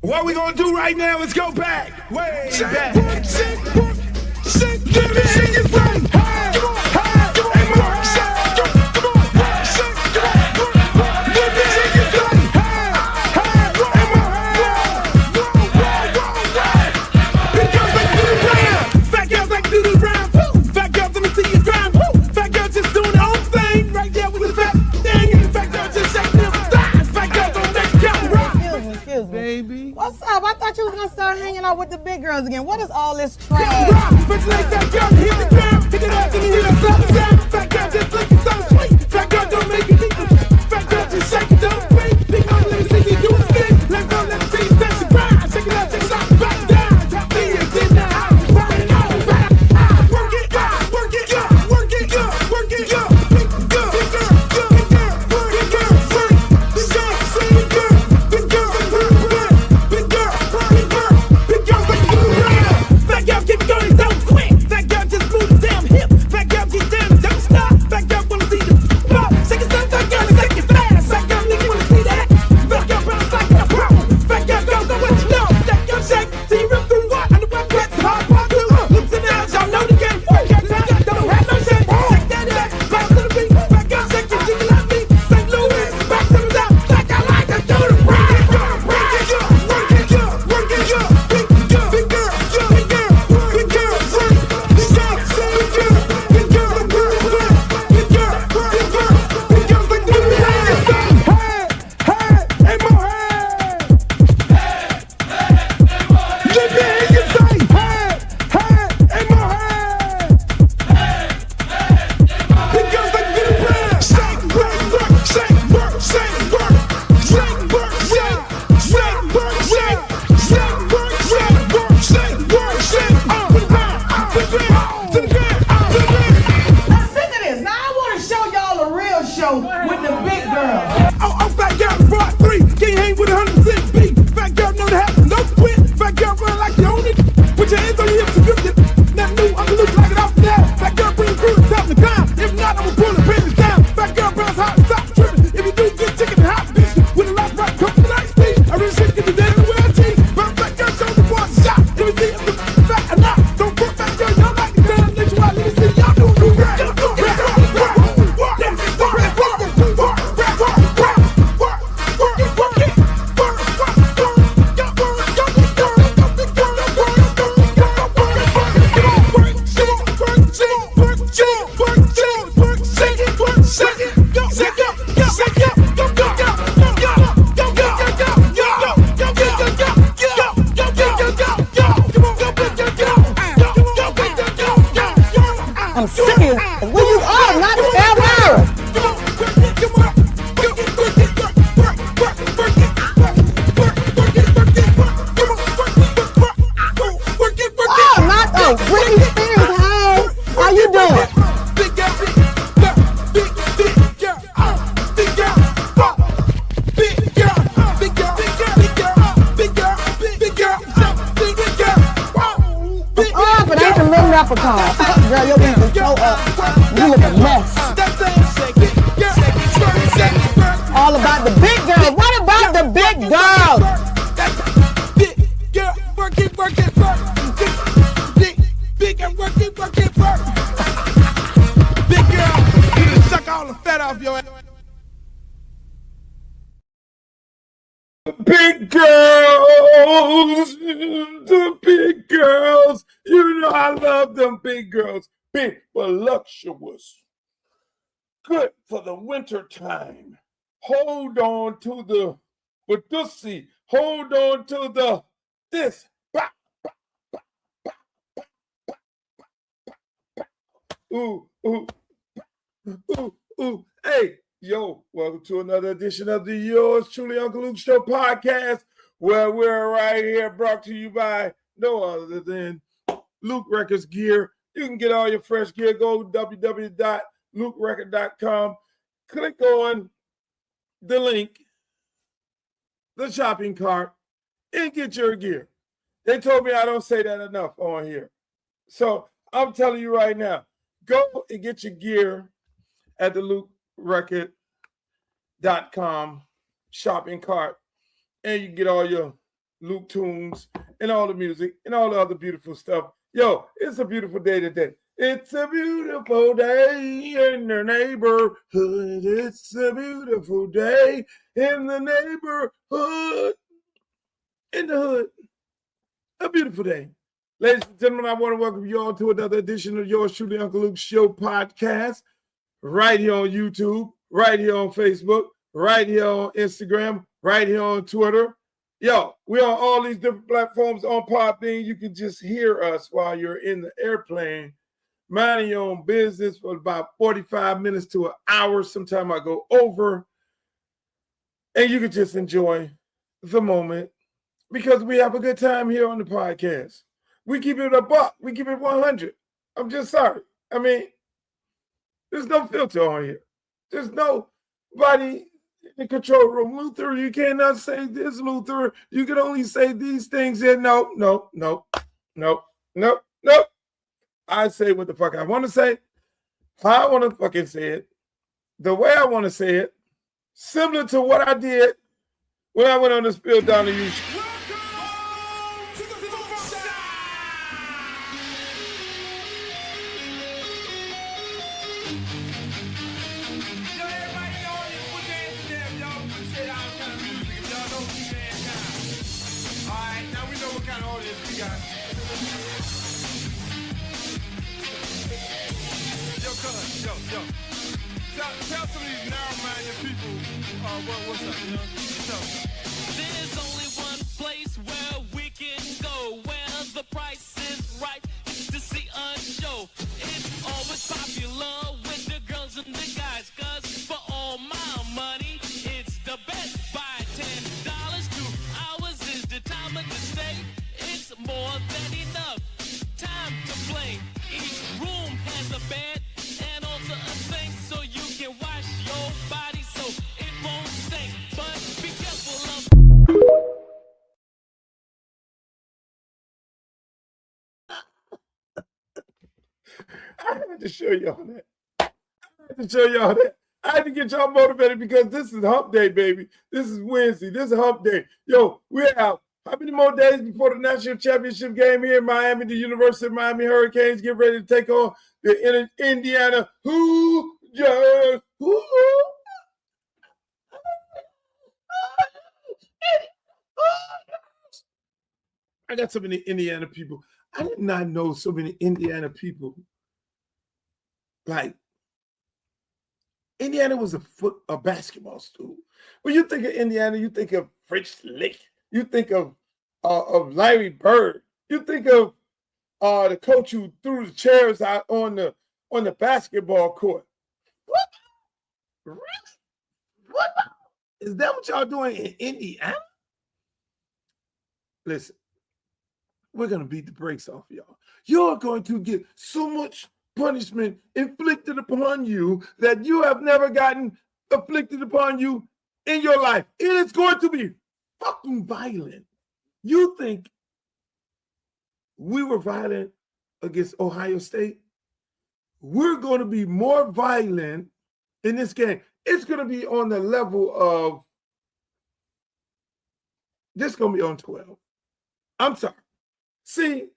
What we gonna do right now is go back, way back. Give me your thing. Hey, come on, hey, come on, come on, come on, come on. Give me your thing. Hey, big girls like to do the round. Fat girls like to do the round. Fat girls, let me see you grind. Fat girls just doing their own thing right there with the fat thing. Fat girls just shaking them thighs. Fat girls don't make it count. Excuse me. Baby. What's up? I thought you was gonna start hanging out with the big girls again. What is all this trash? Fat girl, hit the ground, hit it up, and you hear that sound. Fat girl just looking so sweet. Fat girl don't make it deep. Fat girl just shake it, don't break. Big girl, let me see you do a spin. Let go, let me see you touch the grind. Shake it up, shake it up, back down. Drop me and get down. Work it out, work it, work it, work it, work it, big girl, big girl, big girl, big girl, big girl, big girl, big girl, big girl, big girl, big girls like to do the round. Fat girl keep going, don't quit. Fat girl just move the damn hip. Fat girl get down, don't stop. Fat girl wanna see the pop. Shake it, fat girl, shake it fast. Fat girl, nigga wanna see that. Fat girl bounce like a pro. Fat girl don't know what you know. Fat girl shake till you rip through what? On the wet wet, hard part two. Lips and outs, y'all know the game. Fat girl don't have no shame. Shake that ass, bounce to the beat. Fat girl shake it, jiggle like me. St. Louis, back to the top. Fat girl like to do the round. Work it, work it, work it, big girl, big girl, big girl, big girl, big girl, big girl, big girl, big girl, big girl, big girl, big girls like to do the round. Hey, hey, more hey. Let me hear you say, hey, hey, more hey. Big girls like to do the round. Shake, work, work, shake, work, shake, work, shake, work, shake, shake, work, shake, shake, work, shake, work, shake, work, shake. To the ground, to the ground, to the ground, to the ground. I'm sick of this. Now I want to show y'all a real show with the big girls. Oh, fat girl, brought three. Can't hang with 100% beat. Fat girl know the habit, no quit. Fat girl run like you own it. Put your hands on your hips and grip it. Not new, I'm loose like it off the now. Fat girl bring the crew to top the climb. If not, I'ma pull the business down. Fat girl bounce hot, stop tripping. If you do, get chicken and hot bitch. With a lot right, come to the night speed. I really shit get the dead in the world cheese. But fat girl show the boy a shot. Let me see if it's fat or not. Don't put fat girl, y'all like it down. Let you out, let me see y'all do the rap. I'm serious. Where you are, not ever. Oh, not the Britney Spears. Hey, how you doing? Big girl, big girl, big girl, big girl, big girl, big girl, big girl, big girl, big girl. Oh, but I ain't the little leprechaun. Girl, your wings is so up. You look a mess. All about the big girls. What about the big girls? Big girl, work it, work it, work. Big girl, work it, work it, work. Big girl, you done suck all the fat off your ass. Big girls, the big girls. You know I love them big girls. Big, voluptuous. Good for the winter time. Hold on to the Badusi. Hold on to the this. Ooh, ooh, ooh, ooh. Hey, yo, welcome to another edition of the Yours Truly Uncle Luke Show podcast, where we're right here brought to you by no other than Luke Records Gear. You can get all your fresh gear. Go to www.lukerecord.com. Click on the link, the shopping cart, and get your gear. They told me I don't say that enough on here. So I'm telling you right now, go and get your gear at the lukerecord.com shopping cart, and you can get all your Luke Tunes, and all the music, and all the other beautiful stuff. Yo, it's a beautiful day today. It's a beautiful day in the neighborhood. It's a beautiful day in the neighborhood. In the hood. A beautiful day. Ladies and gentlemen, I want to welcome you all to another edition of yours truly, Uncle Luke's Show podcast. Right here on YouTube, right here on Facebook, right here on Instagram, right here on Twitter. Yo, we're on all these different platforms on Podbean. You can just hear us while you're in the airplane, minding your own business for about 45 minutes to an hour. Sometimes I go over. And you can just enjoy the moment because we have a good time here on the podcast. We keep it a buck. We keep it 100. I'm just sorry. I mean, there's no filter on here. There's nobody in the control room. Luther, you cannot say this, Luther. You can only say these things. And no. I say what the fuck I want to say. How I want to fucking say it. The way I want to say it. Similar to what I did when I went on this field down to Houston. Tell some of these narrow-minded people what's up, you know? There's only one place where we can go, where the price is right, to see a show. It's always popular with the girls and the guys, 'cause for all my money, it's the best. Buy $10, 2 hours is the time to stay. It's more than enough time to play. Each room has a bed and also a sink, so you can wash your body so it won't stink. But be careful of. I had to show y'all that. I had to get y'all motivated because this is hump day, baby. This is Wednesday. This is hump day. Yo, we're out. How many more days before the national championship game here in Miami? The University of Miami Hurricanes get ready to take on the Indiana Hoosiers. I got so many Indiana people. I did not know so many Indiana people. Like, Indiana was a basketball school. When you think of Indiana, you think of Fritz Lick. You think of Larry Bird. You think of the coach who threw the chairs out on the basketball court. What? Really? What? Is that what y'all doing in Indiana? Listen, we're going to beat the brakes off y'all. You're going to get so much punishment inflicted upon you that you have never gotten inflicted upon you in your life. It is going to be fucking violent. You think we were violent against Ohio State? We're going to be more violent in this game. It's going to be on the level of, this is going to be on 12. I'm sorry. See,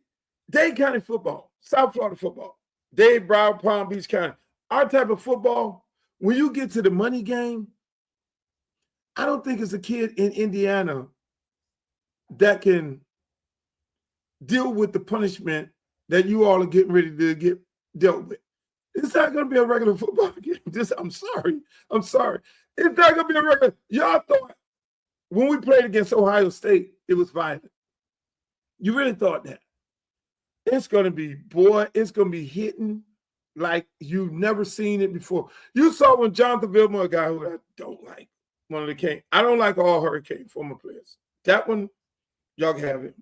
Dade County football, South Florida football, Dade, Broward, Palm Beach County, our type of football, when you get to the money game, I don't think it's a kid in Indiana that can deal with the punishment that you all are getting ready to get dealt with. It's not going to be a regular football game. I'm sorry. It's not going to be a regular. Y'all thought when we played against Ohio State, it was violent. You really thought that. It's going to be, it's going to be hitting like you've never seen it before. You saw when Jonathan Vilma, a guy who I don't like, one of the King. I don't like all Hurricane former players. That one, y'all can have it.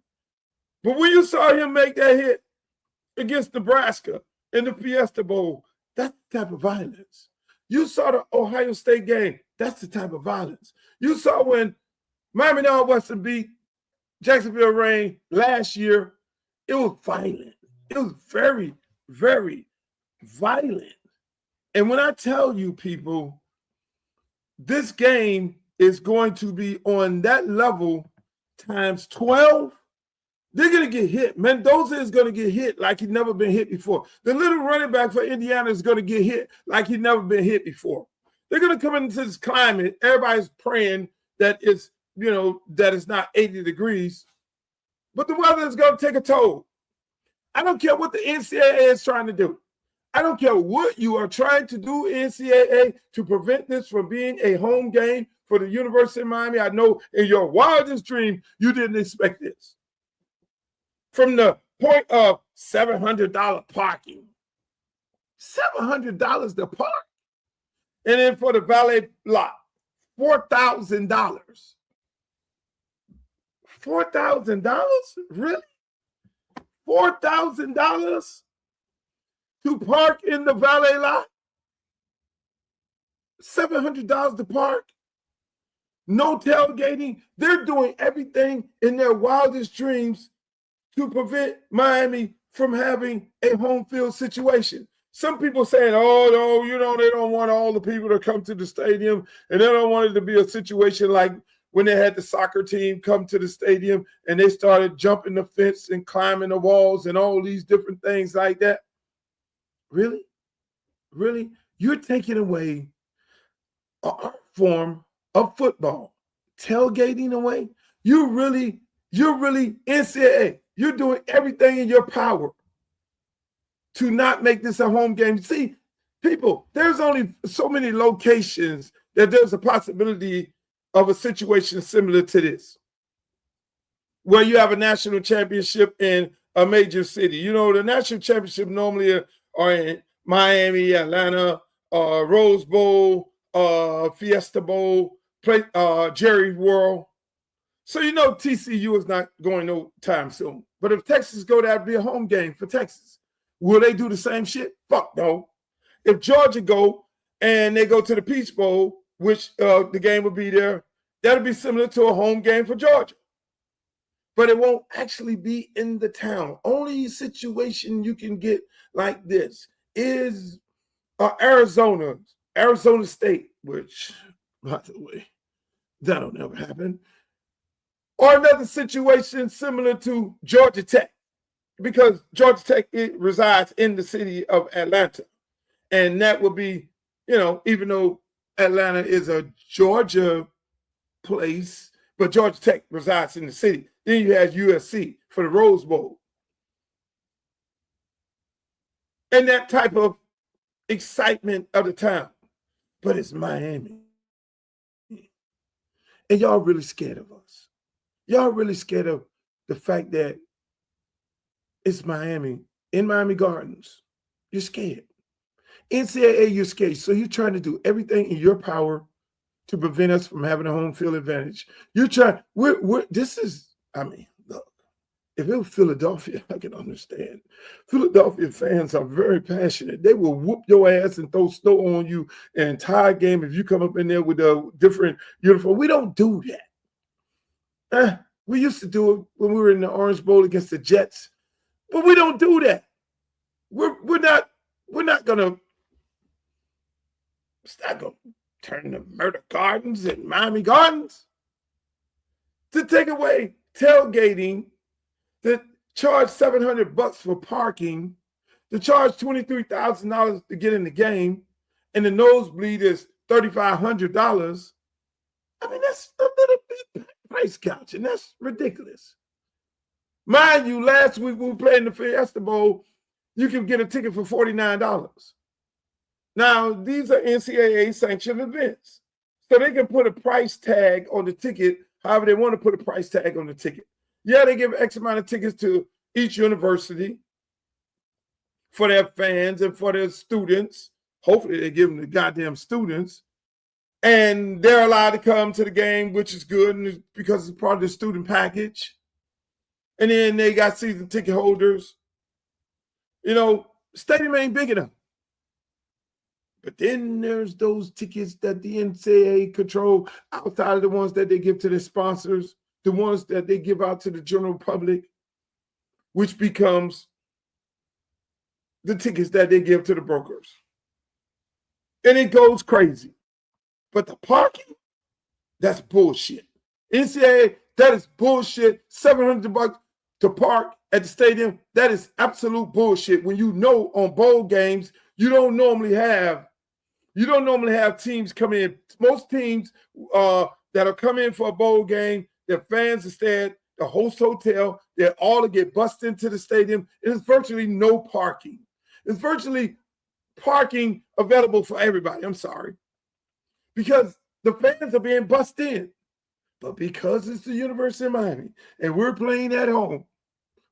But when you saw him make that hit against Nebraska in the Fiesta Bowl, that's the type of violence. You saw the Ohio State game, that's the type of violence. You saw when Miami Northwestern beat Jacksonville Reign last year, it was violent. It was very, very violent. And when I tell you people, this game is going to be on that level times 12, they're going to get hit. Mendoza is going to get hit like he's never been hit before. The little running back for Indiana is going to get hit like he's never been hit before. They're going to come into this climate. Everybody's praying that it's, that it's not 80 degrees. But the weather is going to take a toll. I don't care what the NCAA is trying to do. I don't care what you are trying to do, NCAA, to prevent this from being a home game for the University of Miami. I know in your wildest dream, you didn't expect this. From the point of $700 parking, $700 to park. And then for the valet lot, $4,000. $4,000? Really? $4,000 to park in the valet lot? $700 to park? No tailgating? They're doing everything in their wildest dreams to prevent Miami from having a home field situation. Some people saying, oh, no, they don't want all the people to come to the stadium, and they don't want it to be a situation like when they had the soccer team come to the stadium and they started jumping the fence and climbing the walls and all these different things like that. Really? Really? You're taking away an art form of football. Tailgating away? You're really NCAA. You're doing everything in your power to not make this a home game. See, people, there's only so many locations that there's a possibility of a situation similar to this, where you have a national championship in a major city. The national championship normally are in Miami, Atlanta, Rose Bowl, Fiesta Bowl, Jerry World. So TCU is not going no time soon. But if Texas go, that'd be a home game for Texas. Will they do the same shit? Fuck no. If Georgia go and they go to the Peach Bowl, which the game will be there, that'll be similar to a home game for Georgia. But it won't actually be in the town. Only situation you can get like this is Arizona State, which, by the way, that'll never happen. Or another situation similar to Georgia Tech, because Georgia Tech resides in the city of Atlanta. And that would be, even though Atlanta is a Georgia place, but Georgia Tech resides in the city. Then you have USC for the Rose Bowl. And that type of excitement of the town. But it's Miami. And y'all really scared of us. Y'all really scared of the fact that it's Miami, in Miami Gardens. You're scared. NCAA, you're scared. So you're trying to do everything in your power to prevent us from having a home field advantage. You're trying, look, if it was Philadelphia, I can understand. Philadelphia fans are very passionate. They will whoop your ass and throw snow on you an entire game if you come up in there with a different uniform. We don't do that. We used to do it when we were in the Orange Bowl against the Jets, but we don't do that. We're not gonna turn the Murder Gardens and Miami Gardens to take away tailgating, to charge $700 for parking, to charge $23,000 to get in the game, and the nosebleed is $3,500. I mean, that's a little bit price gouging. That's ridiculous. Mind you, last week we were playing the Fiesta Bowl, you can get a ticket for $49. Now, these are NCAA sanctioned events. So they can put a price tag on the ticket, however they want to put a price tag on the ticket. Yeah, they give X amount of tickets to each university for their fans and for their students. Hopefully they give them the goddamn students. And they're allowed to come to the game, which is good, and it's because it's part of the student package. And then they got season ticket holders. Stadium ain't big enough. But then there's those tickets that the NCAA control outside of the ones that they give to their sponsors, the ones that they give out to the general public, which becomes the tickets that they give to the brokers. And it goes crazy. But the parking, that's bullshit. NCAA, That is bullshit. $700 to park at the stadium. That is absolute bullshit. When you know on bowl games, you don't normally have teams come in. Most teams that'll come in for a bowl game, their fans are staying at the host hotel. They're all to get bussed into the stadium. There's virtually no parking. There's virtually parking available for everybody. I'm sorry. Because the fans are being bussed in. But because it's the University of Miami and we're playing at home,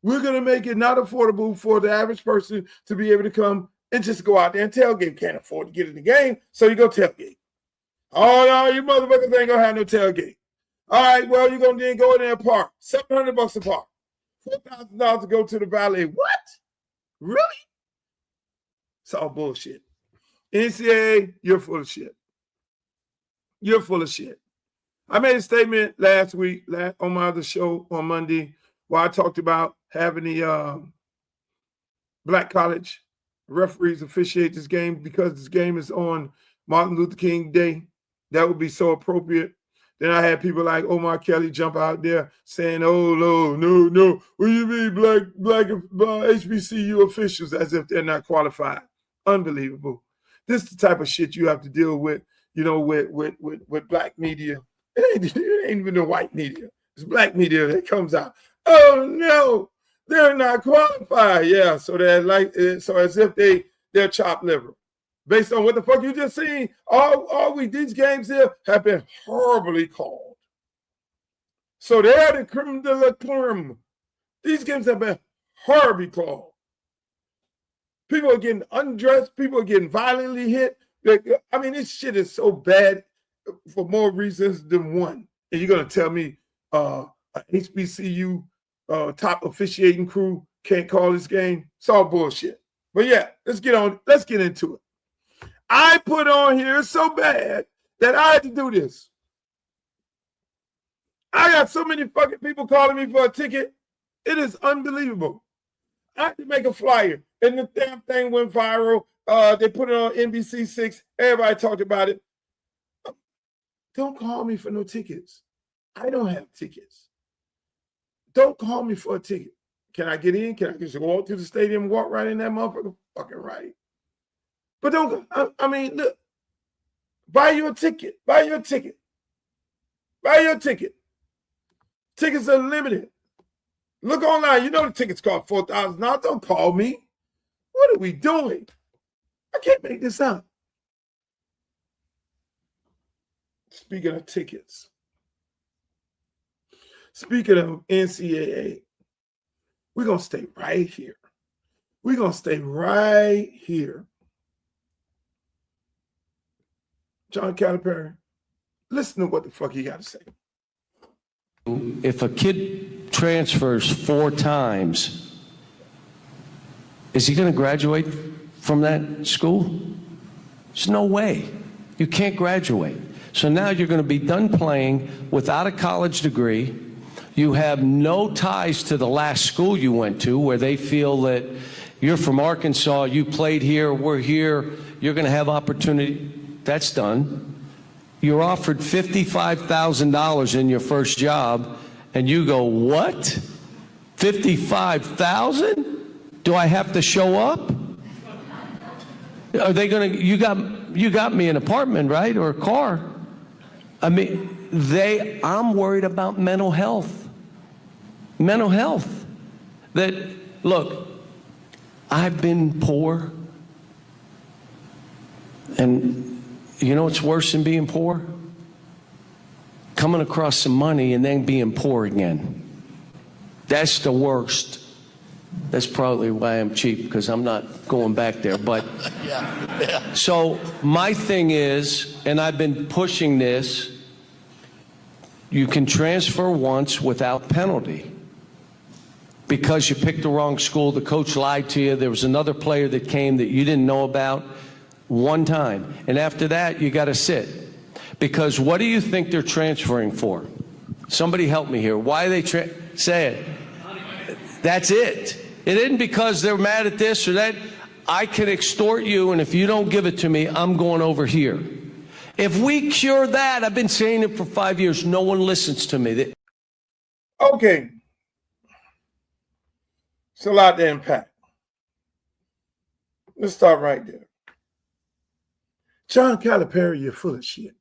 we're going to make it not affordable for the average person to be able to come and just go out there and tailgate. Can't afford to get in the game, so you go tailgate. Oh, no, you motherfuckers ain't going to have no tailgate. All right, well, you're going to then go in there and park. $700 a park. $4,000 to go to the valet. What? Really? It's all bullshit. NCAA, you're full of shit. You're full of shit. I made a statement last week on my other show on Monday where I talked about having the black college referees officiate this game because this game is on Martin Luther King Day. That would be so appropriate. Then I had people like Omar Kelly jump out there saying, oh, no. What do you mean black HBCU officials as if they're not qualified? Unbelievable. This is the type of shit you have to deal with, with black media. It ain't even the white media. It's black media that comes out. Oh, no, they're not qualified. Yeah, so they're so as if they're chopped liver. Based on what the fuck you just seen, these games here have been horribly called. So they're the creme de la creme. These games have been horribly called. People are getting undressed. People are getting violently hit. I mean, this shit is so bad for more reasons than one. And you're going to tell me a HBCU top officiating crew can't call this game? It's all bullshit. But yeah, let's get into it. I put on here so bad that I had to do this. I got so many fucking people calling me for a ticket. It is unbelievable. I had to make a flyer, and the damn thing went viral. They put it on NBC6. Everybody talked about it. Don't call me for no tickets. I don't have tickets. Don't call me for a ticket. Can I get in? Can I just walk to the stadium and walk right in that motherfucker? Fucking right. But don't, I mean, look, buy your ticket. Buy your ticket. Buy your ticket. Tickets are limited. Look online. You know the tickets cost $4,000. Don't call me. What are we doing? I can't make this up. Speaking of tickets. Speaking of NCAA, we're going to stay right here. We're going to stay right here. John Calipari, listen to what the fuck he got to say. If a kid transfers 4 times, is he going to graduate from that school? There's no way. You can't graduate. So now you're going to be done playing without a college degree. You have no ties to the last school you went to where they feel that you're from Arkansas, you played here, we're here, you're going to have opportunity. That's done. You're offered $55,000 in your first job, and you go, what? $55,000? Do I have to show up? Are they going to? You got me an apartment, right, or a car? I mean, I'm worried about mental health. Mental health. That, look, I've been poor, and you know what's worse than being poor? Coming across some money and then being poor again. That's the worst. That's probably why I'm cheap, because I'm not going back there. But yeah. So my thing is, and I've been pushing this, you can transfer once without penalty. Because you picked the wrong school, the coach lied to you, there was another player that came that you didn't know about. One time. And after that, you got to sit. Because what do you think they're transferring for? Somebody help me here. Why are they say it? That's it. It isn't because they're mad at this or that. I can extort you, and if you don't give it to me, I'm going over here. If we cure that, I've been saying it for 5 years, no one listens to me. Okay. It's a lot to unpack. Let's start right there. John Calipari, you're full of shit.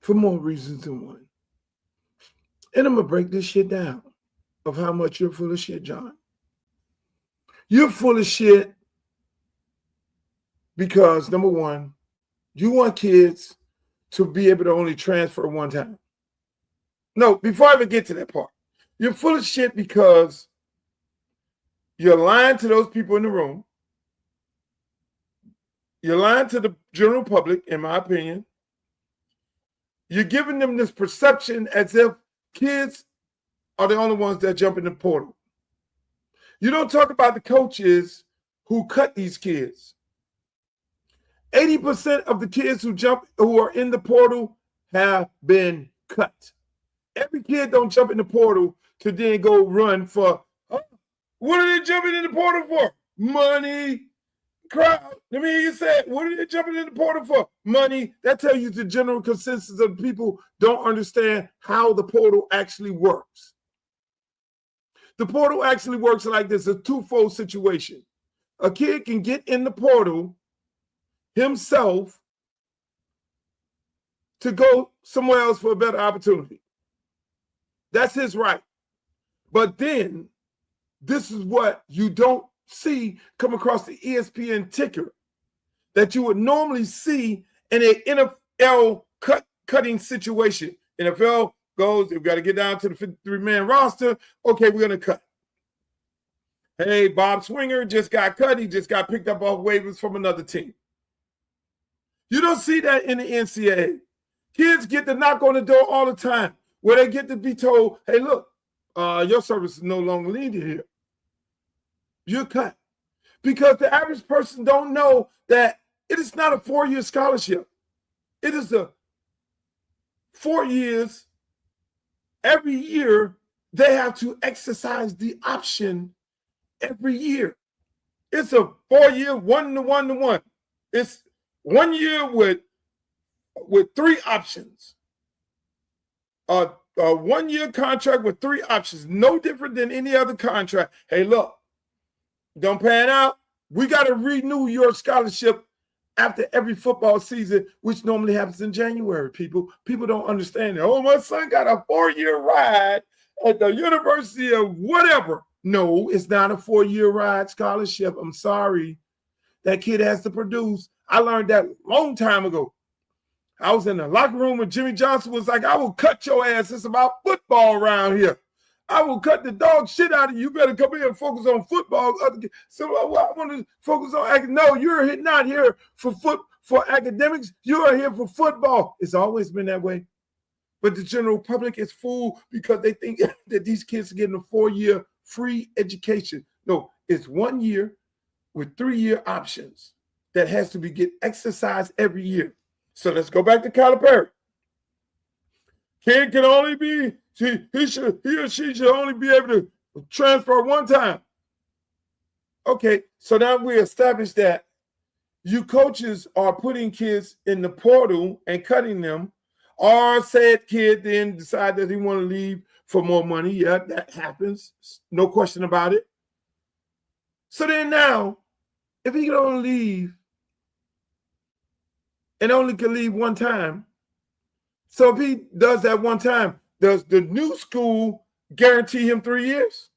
For more reasons than one. And I'm going to break this shit down of how much you're full of shit, John. You're full of shit because, number one, you want kids to be able to only transfer one time. No, before I even get to that part, you're full of shit because you're lying to those people in the room. You're lying to the general public, in my opinion. You're giving them this perception as if kids are the only ones that jump in the portal. You don't talk about the coaches who cut these kids. 80% of the kids who are in the portal have been cut. Every kid don't jump in the portal to then go run for, what are they jumping in the portal for? Money, crowd. Let me hear you say it. What are they jumping in the portal for? Money. That tells you the general consensus of people don't understand how the portal actually works. The portal actually works like this, a twofold situation. A kid can get in the portal himself to go somewhere else for a better opportunity. That's his right. But then, this is what you don't see come across the ESPN ticker that you would normally see in an NFL cutting situation. NFL goes, we've got to get down to the 53-man roster. Okay, we're going to cut. Hey, Bob Swinger just got cut. He just got picked up off waivers from another team. You don't see that in the NCAA. Kids get to knock on the door all the time where they get to be told, hey, look, your service is no longer needed here. You're cut. Because the average person don't know that it is not a 4-year scholarship. It is a 4 years. Every year, they have to exercise the option every year. It's a 4-year, 1-to-1-to-1. It's 1 year with 3 options. A 1-year contract with 3 options, no different than any other contract. Hey, look, don't pan out. We got to renew your scholarship after every football season, which normally happens in January, people. People don't understand that. Oh, my son got a 4-year ride at the University of whatever. No, it's not a 4-year ride scholarship. I'm sorry. That kid has to produce. I learned that a long time ago. I was in the locker room when Jimmy Johnson was like, I will cut your ass. It's about football around here. I will cut the dog shit out of you. You better come here and focus on football. So I want to focus on. No, you're not here for academics. You are here for football. It's always been that way. But the general public is fooled because they think that these kids are getting a 4-year free education. No, it's 1 year with 3-year options that has to get exercised every year. So let's go back to Calipari. Kid can only be, he or she should only be able to transfer one time. Okay, so now we established that you coaches are putting kids in the portal and cutting them, or said kid then decide that he want to leave for more money. Yeah, that happens. No question about it. So then now, if he can only leave and only can leave one time, so if he does that one time, does the new school guarantee him 3 years?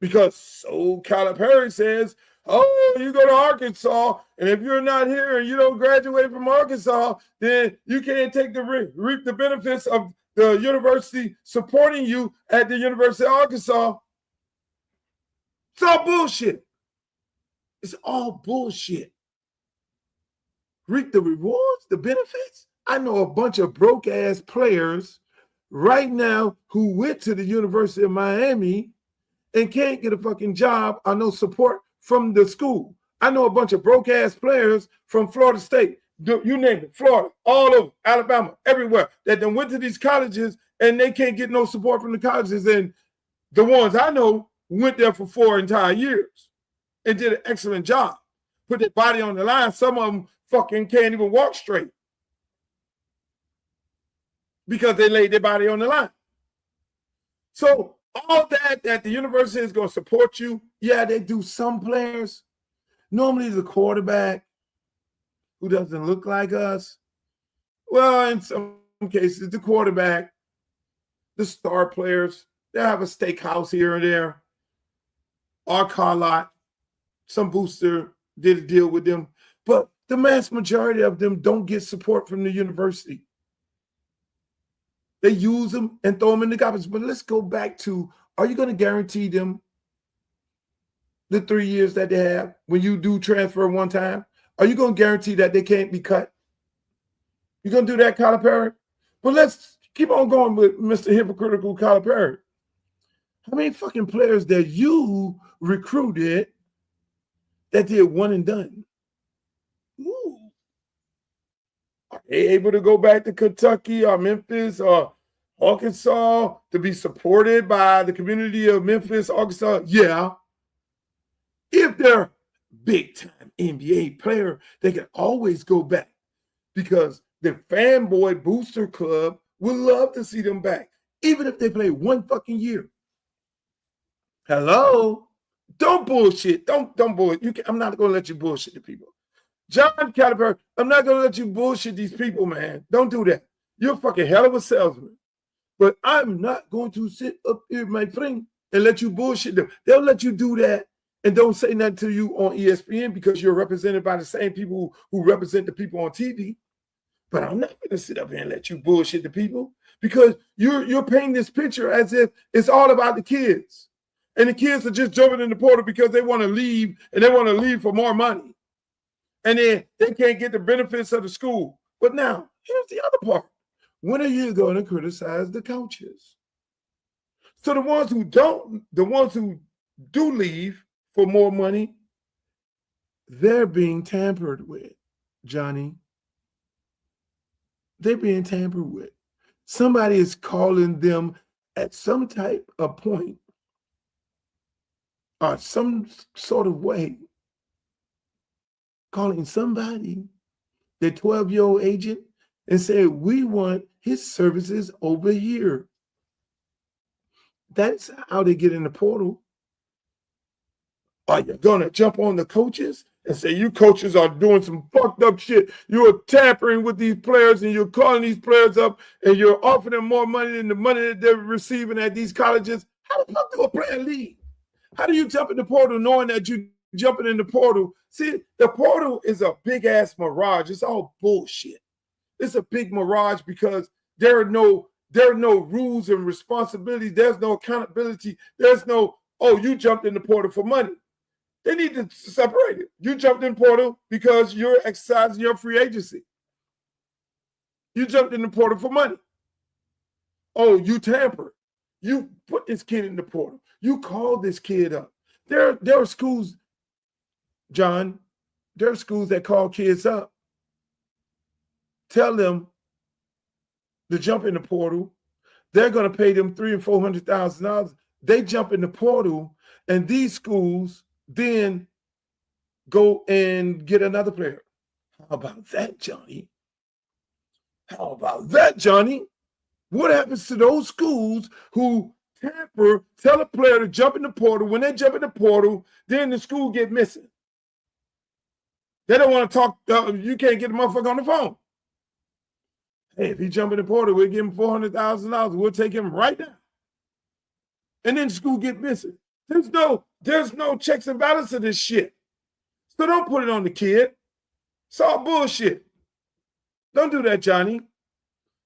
Because so Calipari says, oh, you go to Arkansas, and if you're not here and you don't graduate from Arkansas, then you can't reap the benefits of the university supporting you at the University of Arkansas. It's all bullshit. It's all bullshit. Reap the rewards, the benefits. I know a bunch of broke-ass players right now who went to the University of Miami and can't get a fucking job or no support from the school. I know a bunch of broke-ass players from Florida State, you name it, Florida, all over, Alabama, everywhere, that then went to these colleges and they can't get no support from the colleges. And the ones I know went there for 4 entire years and did an excellent job. Put their body on the line. Some of them fucking can't even walk straight because they laid their body on the line. So all that the university is going to support you, yeah, they do some players. Normally the quarterback who doesn't look like us. Well, in some cases, the quarterback, the star players, they have a steakhouse here and there, or car lot. Some booster did a deal with them. But the mass majority of them don't get support from the university. They use them and throw them in the garbage. But let's go back to, are you going to guarantee them the 3 years that they have when you do transfer one time? Are you going to guarantee that they can't be cut? You going to do that, Calipari? Well, let's keep on going with Mr. Hypocritical Calipari. How many fucking players that you recruited that did one and done? Ooh. Are they able to go back to Kentucky or Memphis or Arkansas to be supported by the community of Memphis, Arkansas? Yeah. If they're big-time NBA player, they can always go back because the fanboy booster club would love to see them back, even if they play one fucking year. Hello? Don't bullshit. Don't bullshit. I'm not going to let you bullshit the people. John Calipari, I'm not going to let you bullshit these people, man. Don't do that. You're a fucking hell of a salesman. But I'm not going to sit up here, my friend, and let you bullshit them. They'll let you do that and don't say nothing to you on ESPN because you're represented by the same people who represent the people on TV. But I'm not going to sit up here and let you bullshit the people because you're painting this picture as if it's all about the kids. And the kids are just jumping in the portal because they want to leave, and they want to leave for more money. And then they can't get the benefits of the school. But now, here's the other part. When are you going to criticize the coaches? So the ones who do leave for more money, they're being tampered with, Johnny. They're being tampered with. Somebody is calling them at some type of point or some sort of way, calling somebody, their 12-year-old agent, and say, we want his services over here. That's how they get in the portal. Are you going to jump on the coaches and say, you coaches are doing some fucked up shit? You're tampering with these players and you're calling these players up and you're offering them more money than the money that they're receiving at these colleges? How the fuck do a player leave? How do you jump in the portal knowing that you're jumping in the portal? See, the portal is a big-ass mirage. It's all bullshit. It's a big mirage because there are no rules and responsibilities. There's no accountability. There's no, oh, you jumped in the portal for money. They need to separate it. You jumped in the portal because you're exercising your free agency. You jumped in the portal for money. Oh, you tampered. You put this kid in the portal. You called this kid up. There are schools, John, there are schools that call kids up. Tell them to jump in the portal. They're going to pay them $300,000 and $400,000. They jump in the portal, and these schools then go and get another player. How about that, Johnny? How about that, Johnny? What happens to those schools who tamper, tell a player to jump in the portal? When they jump in the portal, then the school get missing. They don't want to talk. You can't get the motherfucker on the phone. Hey, if he jump in the portal, we'll give him $400,000. We'll take him right now. And then the school get missing. There's no checks and balances of this shit. So don't put it on the kid. It's all bullshit. Don't do that, Johnny.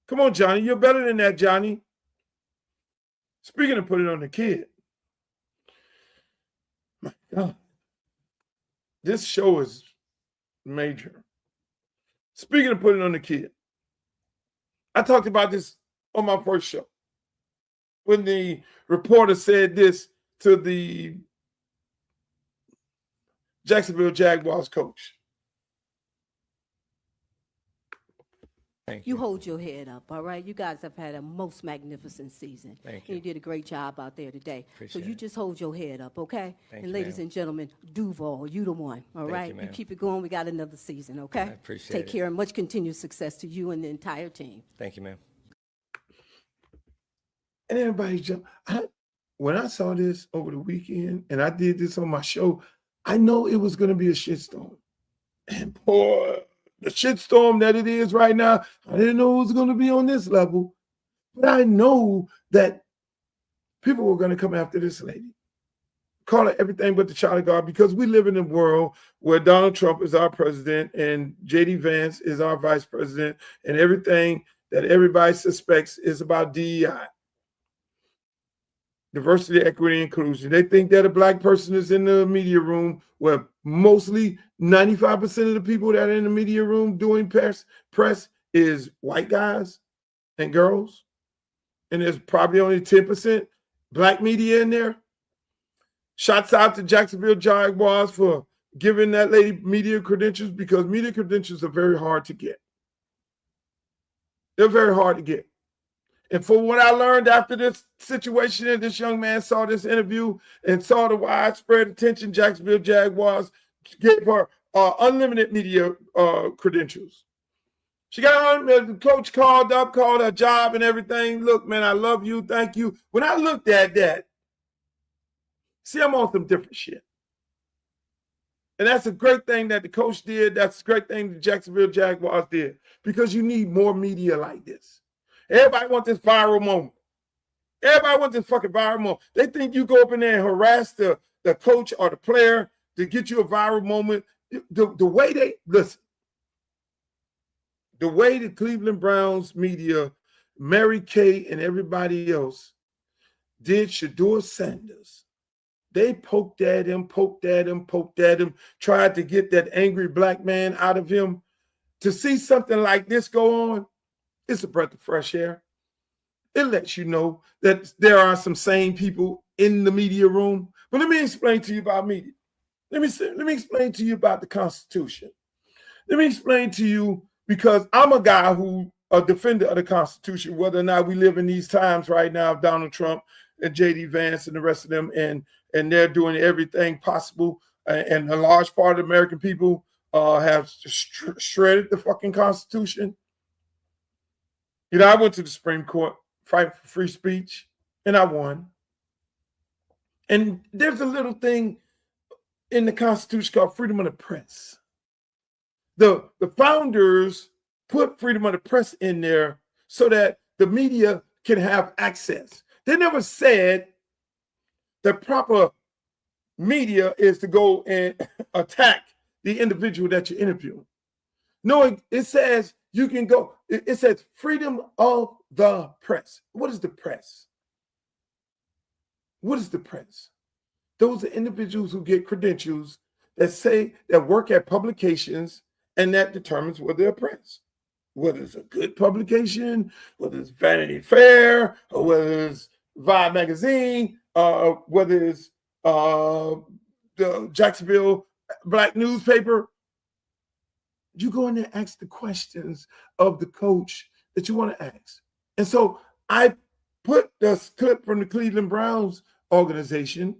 Come on, Johnny. You're better than that, Johnny. Speaking of putting it on the kid, my God, this show is major. Speaking of putting it on the kid, I talked about this on my first show when the reporter said this to the Jacksonville Jaguars coach. Thank you. You hold your head up, all right? You guys have had a most magnificent season. Thank you. You did a great job out there today. Appreciate so you it. just hold your head up, okay? Thank and you, ladies ma'am. and gentlemen, Duval, you the one, all Thank right? you, ma'am. keep it going. We got another season, okay? I appreciate Take it. care and much continued success to you and the entire team. Thank you, ma'am. And everybody jumped. When I saw this over the weekend and I did this on my show, I know it was going to be a shitstorm. And boy, the shitstorm that it is right now, I didn't know it was going to be on this level. But I know that people were going to come after this lady. Call her everything but the child of God, because we live in a world where Donald Trump is our president and J.D. Vance is our vice president, and everything that everybody suspects is about DEI. Diversity, equity, inclusion. They think that a black person is in the media room, where mostly 95% of the people that are in the media room doing press is white guys and girls. And there's probably only 10% black media in there. Shouts out to Jacksonville Jaguars for giving that lady media credentials, because media credentials are very hard to get. They're very hard to get. And for what I learned after this situation, and this young man saw this interview and saw the widespread attention, Jacksonville Jaguars gave her unlimited media credentials. She got on, the coach called her job and everything. Look, man, I love you. Thank you. When I looked at that, see, I'm on some different shit. And that's a great thing that the coach did. That's a great thing the Jacksonville Jaguars did, because you need more media like this. Everybody wants this viral moment. Everybody wants this fucking viral moment. They think you go up in there and harass the coach or the player to get you a viral moment. The way they, listen, the way the Cleveland Browns media, Mary Kay and everybody else did Shedeur Sanders, they poked at him, tried to get that angry black man out of him. To see something like this go on, it's a breath of fresh air. It lets you know that there are some sane people in the media room. But let me explain to you about media. Let me explain to you about the Constitution. Let me explain to you, because I'm a guy who, a defender of the Constitution, whether or not we live in these times right now, Donald Trump and J.D. Vance and the rest of them, and they're doing everything possible. And a large part of the American people have shredded the fucking Constitution. You know, I went to the Supreme Court, fight for free speech, and I won. And there's a little thing in the Constitution called freedom of the press. The founders put freedom of the press in there so that the media can have access. They never said the proper media is to go and attack the individual that you're interviewing. No, it says you can go. It says freedom of the press. What is the press? What is the press? Those are individuals who get credentials that say that work at publications, and that determines whether they're press. Whether it's a good publication, whether it's Vanity Fair, or whether it's Vibe magazine, whether it's the Jacksonville Black newspaper. You go in there and ask the questions of the coach that you want to ask. And so I put this clip from the Cleveland Browns organization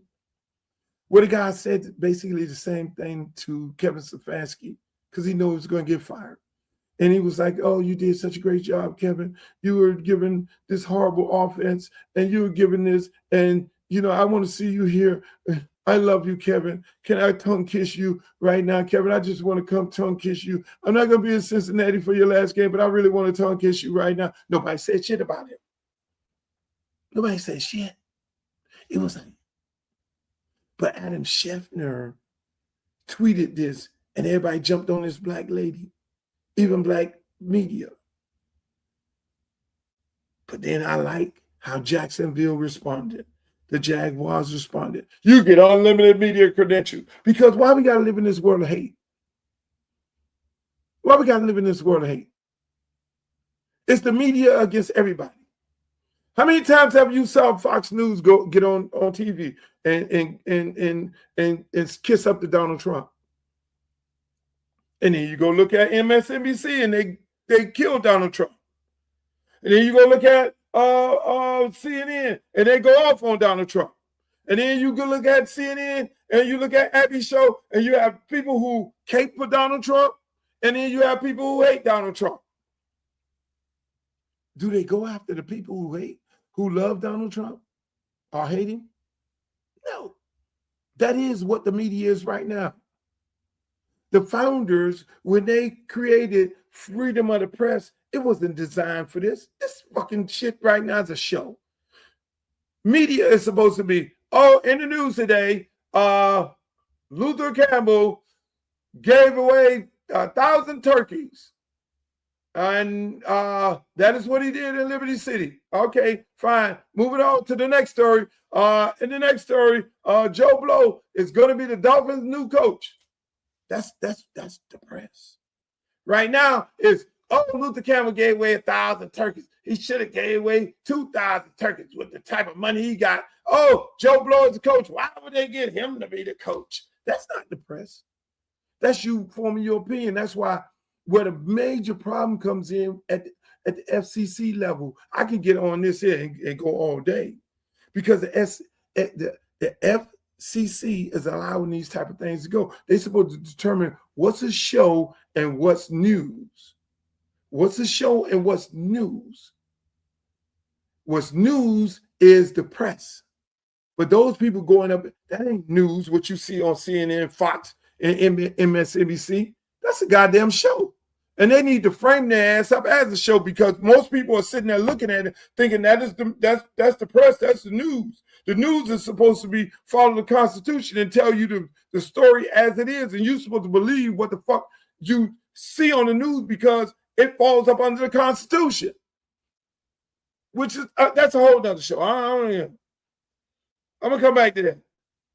where the guy said basically the same thing to Kevin Stefanski, because he knew he was going to get fired. And he was like, oh, you did such a great job, Kevin. You were given this horrible offense, and you were given this, and, you know, I want to see you here. I love you, Kevin. Can I tongue kiss you right now, Kevin? I just want to come tongue kiss you. I'm not going to be in Cincinnati for your last game, but I really want to tongue kiss you right now. Nobody said shit about it. Nobody said shit. It was like, but Adam Schefter tweeted this, and everybody jumped on this black lady, even black media. But then I like how Jacksonville responded. The Jaguars responded. You get unlimited media credentials. Because why we got to live in this world of hate? Why we got to live in this world of hate? It's the media against everybody. How many times have you saw Fox News get on TV and kiss up to Donald Trump? And then you go look at MSNBC and they killed Donald Trump. And then you go look at CNN and they go off on Donald Trump. And then you go look at CNN and you look at Abby's show and you have people who cape for Donald Trump, and then you have people who hate Donald Trump. Do they go after the people who love Donald Trump or hate him? No. That is what the media is right now. The founders, when they created freedom of the press, it wasn't designed for this. This fucking shit right now is a show. Media is supposed to be, in the news today, Luther Campbell gave away 1,000 turkeys. And that is what he did in Liberty City. Okay, fine. Moving on to the next story. In the next story, Joe Blow is going to be the Dolphins' new coach. That's the press. Right now, it's, Luther Campbell gave away 1,000 turkeys. He should have gave away 2,000 turkeys with the type of money he got. Joe Blow is the coach. Why would they get him to be the coach? That's not the press. That's you forming your opinion. That's why where the major problem comes in at the FCC level. I can get on this here and go all day, because the FCC is allowing these type of things to go. They're supposed to determine what's a show and what's news. What's a show and what's news? What's news is the press. But those people going up, that ain't news, what you see on CNN, Fox, and MSNBC. That's a goddamn show. And they need to frame their ass up as a show, because most people are sitting there looking at it thinking that's the press, that's the news. The news is supposed to be follow the Constitution and tell you the story as it is, and you're supposed to believe what the fuck you see on the news because it falls up under the Constitution. Which is that's a whole other show. I'm gonna come back to that.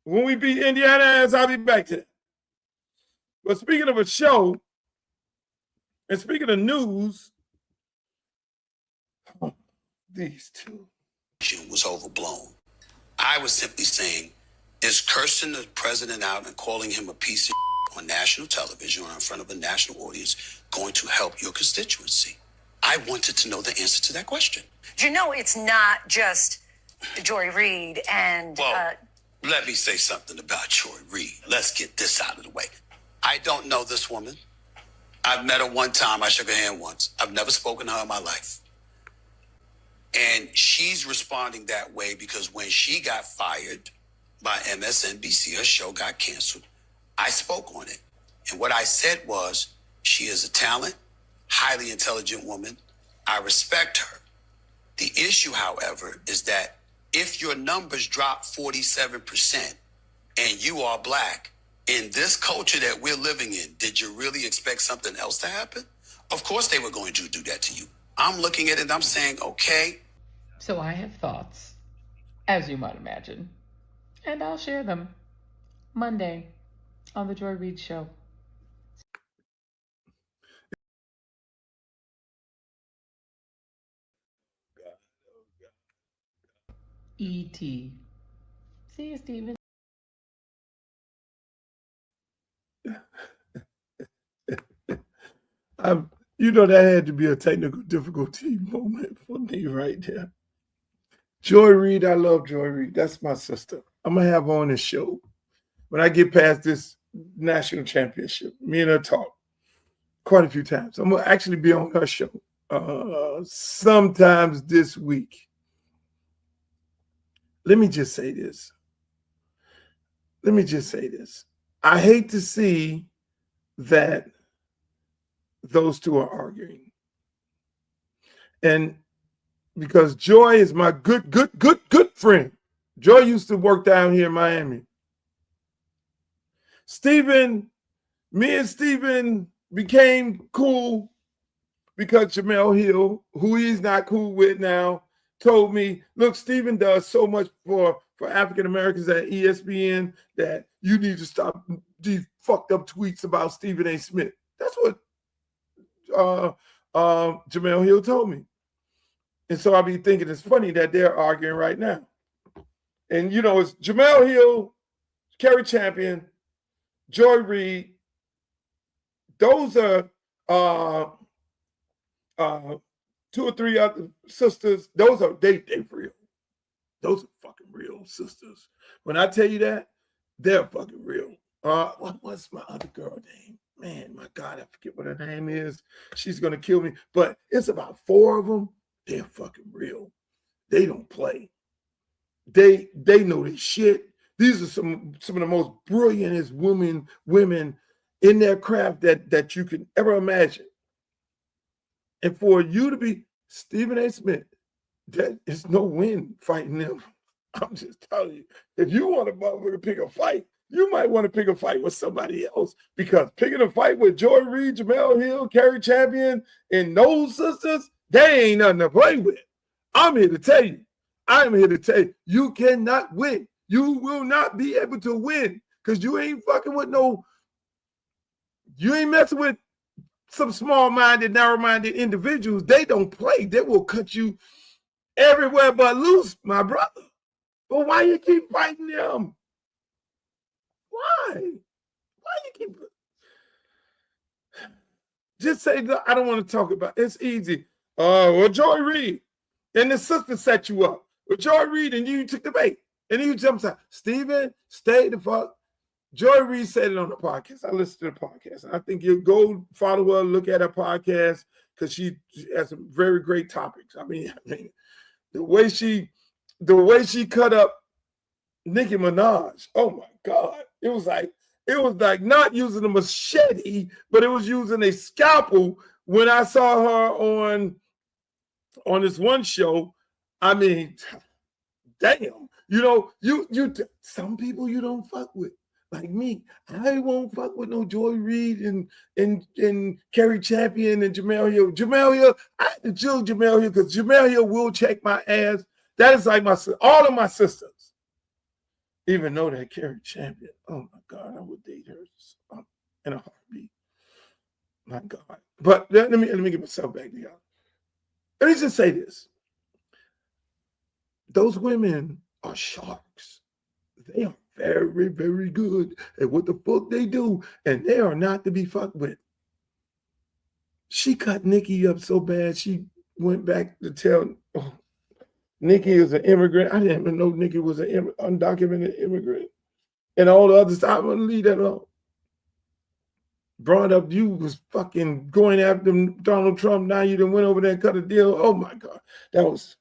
When we beat Indiana ass, I'll be back to that. But speaking of a show, and speaking of news, these two was overblown. I was simply saying, is cursing the president out and calling him a piece of on national television or in front of a national audience going to help your constituency? I wanted to know the answer to that question. You know, it's not just Joy Reid and... Well, let me say something about Joy Reid. Let's get this out of the way. I don't know this woman. I've met her one time. I shook her hand once. I've never spoken to her in my life. And she's responding that way because when she got fired by MSNBC, her show got canceled. I spoke on it. And what I said was, she is a talent, highly intelligent woman. I respect her. The issue, however, is that if your numbers drop 47% and you are black, in this culture that we're living in, did you really expect something else to happen? Of course they were going to do that to you. I'm looking at it and I'm saying, okay. So I have thoughts, as you might imagine, and I'll share them Monday on the Joy Reid Show. E.T. See you, Steven. That had to be a technical difficulty moment for me right there. Joy Reid, I love Joy Reid. That's my sister. I'm going to have her on this show. When I get past this national championship, me and her talk quite a few times. I'm going to actually be on her show sometimes this week. Let me just say this. I hate to see that those two are arguing. And because Joy is my good friend. Joy used to work down here in Miami. Me and Steven became cool because Jamel Hill, who he's not cool with now, told me, look, Steven does so much for African Americans at ESPN that you need to stop these fucked up tweets about Stephen A. Smith. That's what Jamel Hill told me. And so I'll be thinking it's funny that they're arguing right now. And, it's Jamel Hill, Kerry Champion, Joy Reid. Those are two or three other sisters. Those are, they real. Those are fucking real sisters. When I tell you that, they're fucking real. What's my other girl name? Man, my God, I forget what her name is. She's going to kill me. But it's about 4 of them. They're fucking real. they don't play. They know their shit. These are some of the most brilliantest women in their craft that you can ever imagine. And for you to be Stephen A. Smith, that is no win fighting them. I'm just telling you, if you want to pick a fight, you might want to pick a fight with somebody else, because picking a fight with Joy Reid, Jamel Hill, Carrie Champion, and those sisters, they ain't nothing to play with. I'm here to tell you. I'm here to tell you, you cannot win. You will not be able to win, because you ain't fucking with you ain't messing with some small-minded, narrow-minded individuals. They don't play. They will cut you everywhere but loose, my brother. But why you keep fighting them? Why? Why you keep... Just say, I don't want to talk about it. It's easy. Well, Joy Reid and the sister set you up. With Joy Reid, and you took the bait. And you jumped out. Stephen, stay the fuck. Joy Reid said it on the podcast. I listened to the podcast. I think you'll go follow her, look at her podcast, because she has some very great topics. I mean, the way she cut up Nicki Minaj. Oh my God. It was like not using a machete, but it was using a scalpel. When I saw her on this one show, I mean, damn. You some people you don't fuck with. Like me, I won't fuck with no Joy Reid and Carrie Champion and Jamel Hill. Jamel Hill, I have to chill Jamel Hill, because Jamel Hill will check my ass. That is like all of my sisters. Even though that Carrie Champion, oh my God, I would date her in a heartbeat. My God. But let me get myself back to y'all. Let me just say this. Those women are sharks. They are very, very good at what the fuck they do, and they are not to be fucked with. She cut Nikki up so bad, she went back to tell Nikki is an immigrant. I didn't even know Nikki was an undocumented immigrant. And all the other stuff, I'm going to leave that alone. Brought up, you was fucking going after Donald Trump. Now you done went over there and cut a deal. Oh my God. That was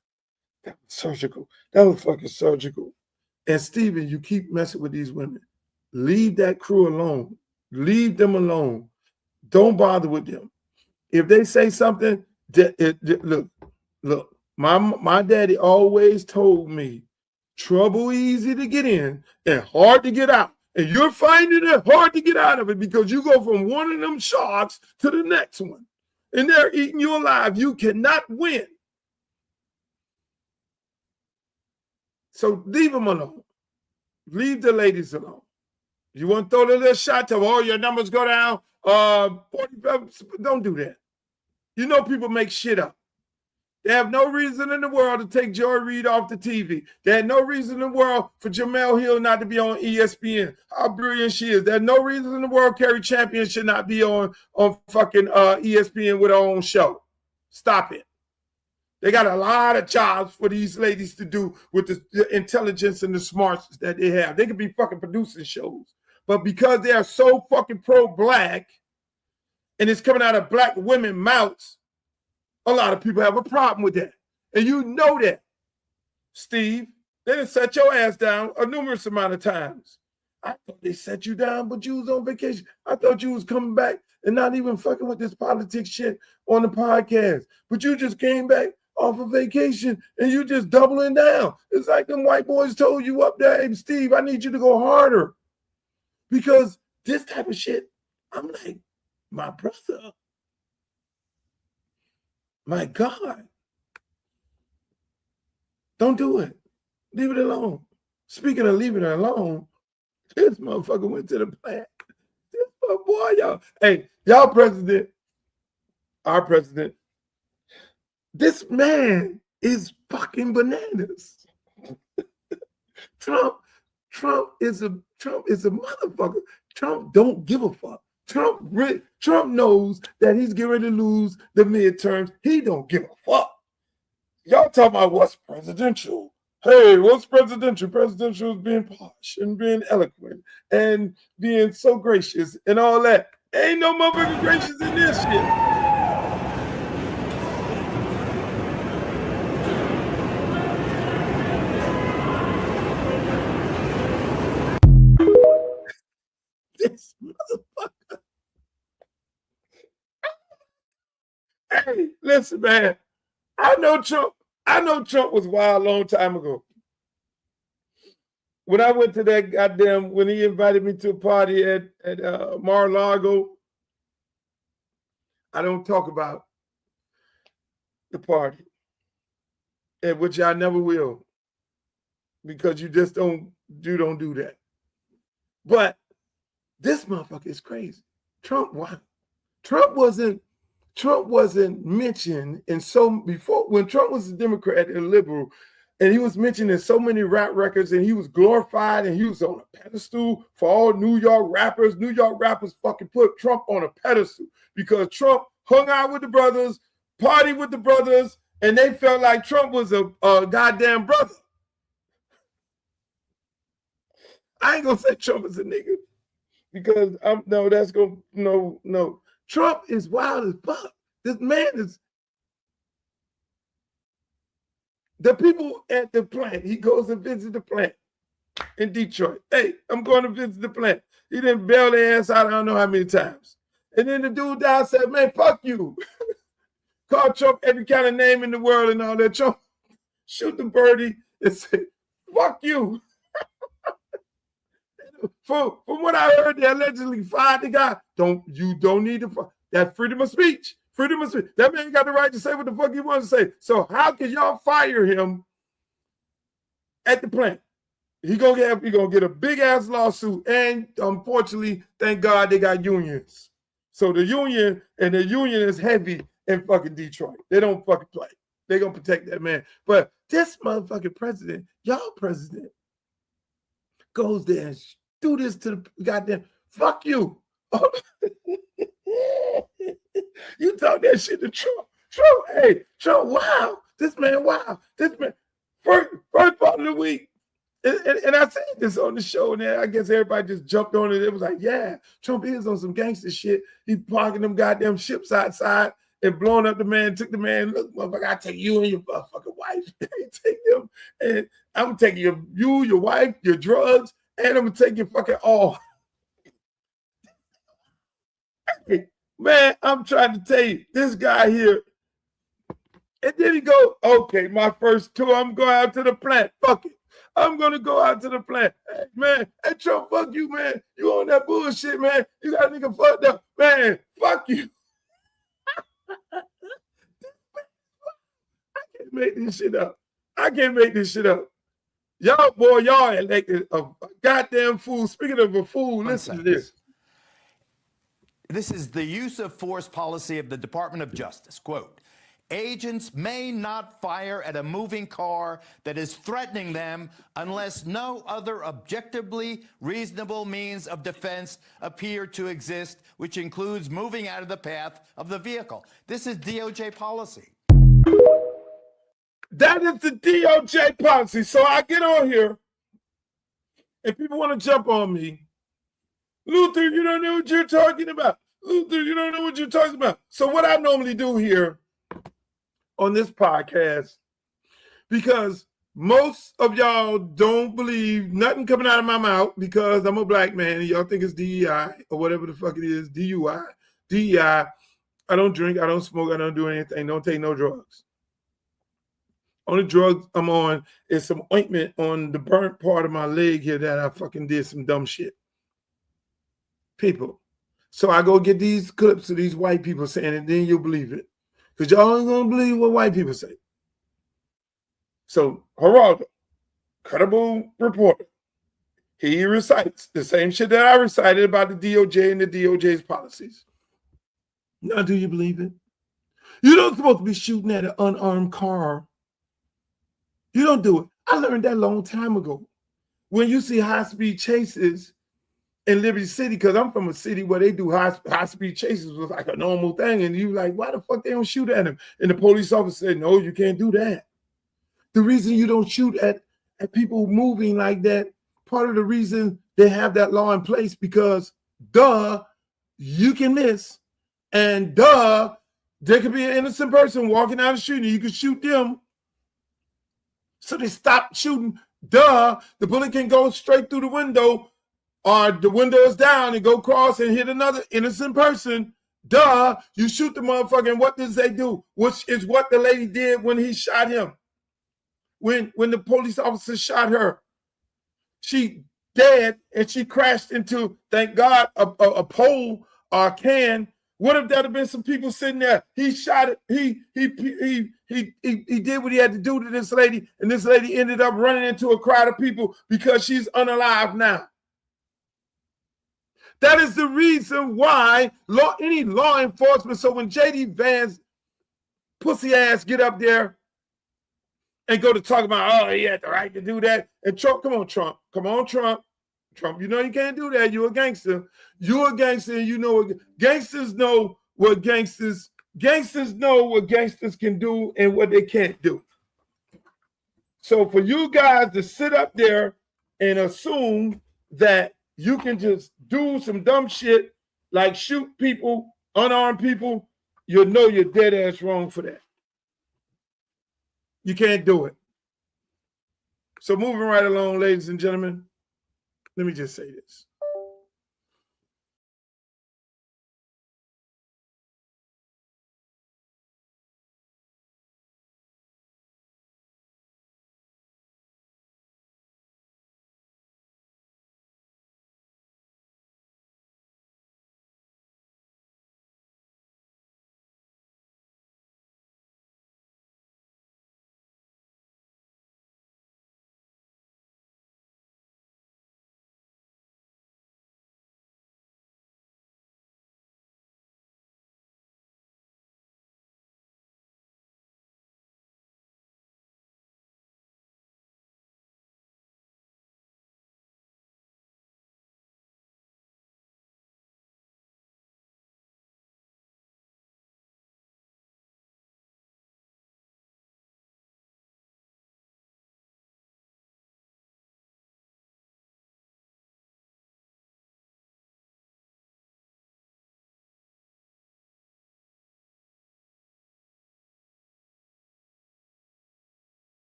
surgical. That was fucking surgical. And Stephen, you keep messing with these women. Leave that crew alone. Leave them alone. Don't bother with them. If they say something, look, my daddy always told me, trouble easy to get in and hard to get out. And you're finding it hard to get out of it, because you go from one of them sharks to the next one. And they're eating you alive. You cannot win. So leave them alone. Leave the ladies alone. You want to throw the little shot to, your numbers go down, 45, don't do that. You know people make shit up. They have no reason in the world to take Joy Reid off the TV. They had no reason in the world for Jamel Hill not to be on ESPN. How brilliant she is. There's no reason in the world Carrie Champion should not be on fucking ESPN with her own show. Stop it. They got a lot of jobs for these ladies to do with the intelligence and the smarts that they have. They could be fucking producing shows. But because they are so fucking pro-black, and it's coming out of black women's mouths, a lot of people have a problem with that. And you know that, Steve. They done set your ass down a numerous amount of times. I thought they set you down, but you was on vacation. I thought you was coming back and not even fucking with this politics shit on the podcast. But you just came back off of vacation and you just doubling down. It's like them white boys told you up there, hey, Steve, I need you to go harder. Because this type of shit, I'm like, my brother, my God, don't do it. Leave it alone. Speaking of leaving it alone, this motherfucker went to the plant. This boy, y'all. Hey, y'all president, our president, this man is fucking bananas. Trump is a motherfucker. Trump don't give a fuck. Trump knows that he's getting ready to lose the midterms. He don't give a fuck. Y'all talking about what's presidential. Hey, what's presidential? Presidential is being posh and being eloquent and being so gracious and all that. Ain't no motherfucking gracious in this shit. Hey, listen, man. I know Trump was wild a long time ago. When I went to that goddamn, when he invited me to a party at Mar-a-Lago, I don't talk about the party, and which I never will, because you just don't do that. But this motherfucker is crazy. Trump wasn't mentioned in before, when Trump was a Democrat and a liberal, and he was mentioned in so many rap records, and he was glorified, and he was on a pedestal for all New York rappers. New York rappers fucking put Trump on a pedestal because Trump hung out with the brothers, partied with the brothers, and they felt like Trump was a goddamn brother. I ain't gonna say Trump is a nigga because no. Trump is wild as fuck. This man is. The people at the plant, he goes and visits the plant in Detroit. Hey, I'm going to visit the plant. He didn't bail their ass out I don't know how many times. And then the dude down said, man, fuck you. Called Trump every kind of name in the world and all that. Trump shoot the birdie and said, fuck you. From what I heard, they allegedly fired the guy. You don't need to. That's freedom of speech. Freedom of speech. That man got the right to say what the fuck he wants to say. So how can y'all fire him at the plant? He gonna get a big ass lawsuit, and unfortunately, thank God they got unions. So the union is heavy in fucking Detroit. They don't fucking play. They gonna protect that man. But this motherfucking president, y'all president, goes there and do this to the goddamn fuck you. You talk that shit to Trump. Trump, wow. This man, wow. This man, first part of the week. And I said this on the show, and I guess everybody just jumped on it. It was like, yeah, Trump is on some gangster shit. He parking them goddamn ships outside and blowing up the man, took the man, look, motherfucker, I take you and your motherfucking wife. Take them, and I'm taking you, your wife, your drugs, and I'm gonna take your fucking all. Man, I'm trying to tell you, this guy here. And then he go, okay, my first tour, I'm going out to the plant. Fuck it. I'm going to go out to the plant. Hey, man, hey, Trump, fuck you, man. You on that bullshit, man. You got a nigga fucked up. Man, fuck you. I can't make this shit up. Y'all elected a goddamn fool. Speaking of a fool, listen to this. This is the use of force policy of the Department of Justice. Quote, agents may not fire at a moving car that is threatening them unless no other objectively reasonable means of defense appear to exist, which includes moving out of the path of the vehicle. This is DOJ policy. That is the DOJ policy. So I get on here, and people want to jump on me. Luther, you don't know what you're talking about. Luther, you don't know what you're talking about. So what I normally do here on this podcast, because most of y'all don't believe nothing coming out of my mouth because I'm a black man and y'all think it's DEI or whatever the fuck it is, DUI, DEI. I don't drink, I don't smoke, I don't do anything, don't take no drugs. Only drugs I'm on is some ointment on the burnt part of my leg here that I fucking did some dumb shit. People. So I go get these clips of these white people saying it, and then you'll believe it. Because y'all ain't going to believe what white people say. So Geraldo, credible reporter, he recites the same shit that I recited about the DOJ and the DOJ's policies. Now, do you believe it? You don't supposed to be shooting at an unarmed car. You don't do it. I learned that a long time ago. When you see high-speed chases in Liberty City, because I'm from a city where they do high-speed chases was like a normal thing, and you like, why the fuck they don't shoot at him? And the police officer said, no, you can't do that. The reason you don't shoot at people moving like that, part of the reason they have that law in place, because you can miss, and there could be an innocent person walking down the street and you can shoot them. So they stop shooting. The bullet can go straight through the window, or the window is down and go across and hit another innocent person, Duh, you shoot the motherfucker, and what does they do? Which is what the lady did when he shot him. When the police officer shot her. She dead, and she crashed into, thank God, a pole or a can. What if there had been some people sitting there? He shot it. He did what he had to do to this lady, and this lady ended up running into a crowd of people because she's unalive now. That is the reason why any law enforcement. So when J.D. Vance pussy ass get up there and go to talk about, oh, he had the right to do that. And Trump, come on, Trump. Come on, Trump. Trump, you know you can't do that. You're a gangster. You're a gangster, and you know what gangsters know what gangsters know what gangsters can do and what they can't do. So for you guys to sit up there and assume that you can just do some dumb shit like shoot people, unarmed people, you know you're dead ass wrong for that. You can't do it. So moving right along, ladies and gentlemen, let me just say this.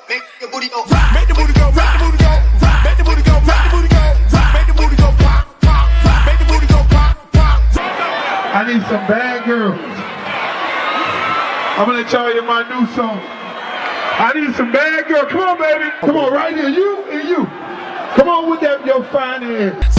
Make the booty go, make the booty go, make the booty go, make the booty go, make the booty go, make the booty go, pop, pop, make the booty go, pop, pop. I need some bad girls. I'm gonna let y'all hear my new song. I need some bad girls. Come on, baby. Come on, right here. You and you. Come on with that, your fine ass.